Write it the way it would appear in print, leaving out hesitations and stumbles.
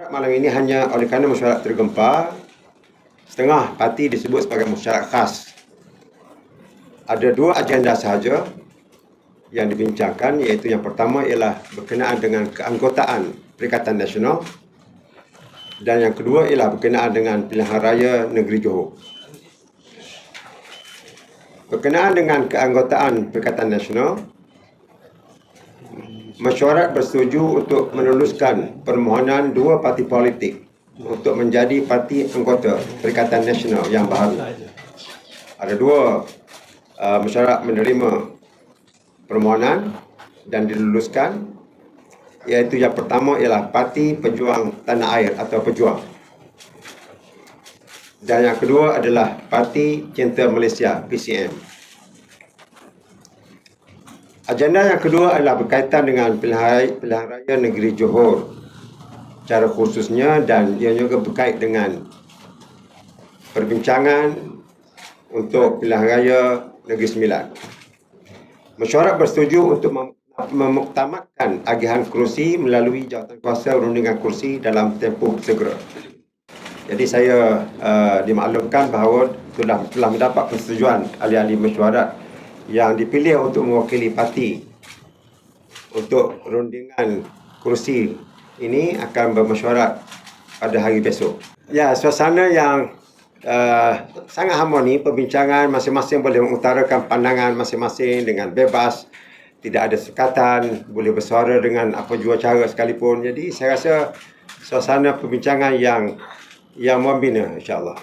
Malam ini hanya oleh kerana mesyuarat tergempar, setengah parti disebut sebagai mesyuarat khas. Ada dua agenda sahaja yang dibincangkan, iaitu yang pertama ialah berkenaan dengan keanggotaan Perikatan Nasional dan yang kedua ialah berkenaan dengan pilihan raya negeri Johor. Berkenaan dengan keanggotaan Perikatan Nasional, mesyuarat bersetuju untuk meneruskan permohonan dua parti politik untuk menjadi parti anggota Perikatan Nasional yang baru. Ada dua mesyuarat menerima permohonan dan diluluskan, iaitu yang pertama ialah Parti Pejuang Tanah Air atau Pejuang, dan yang kedua adalah Parti Cinta Malaysia PCM. Agenda yang kedua adalah berkaitan dengan pilihan raya negeri Johor secara khususnya, dan ia juga berkait dengan perbincangan untuk pilihan raya Negeri Sembilan. Mesyuarat bersetuju untuk memuktamadkan agihan kerusi melalui jawatankuasa rundingan kerusi dalam tempoh segera. Jadi saya dimaklumkan bahawa telah mendapat persetujuan ahli-ahli mesyuarat yang dipilih untuk mewakili parti untuk rundingan kerusi ini akan bermesyuarat pada hari besok. Ya, suasana yang sangat harmoni, perbincangan masing-masing boleh mengutarakan pandangan masing-masing dengan bebas, tidak ada sekatan, boleh bersuara dengan apa jua cara sekalipun. Jadi saya rasa suasana perbincangan yang membina, insya-Allah.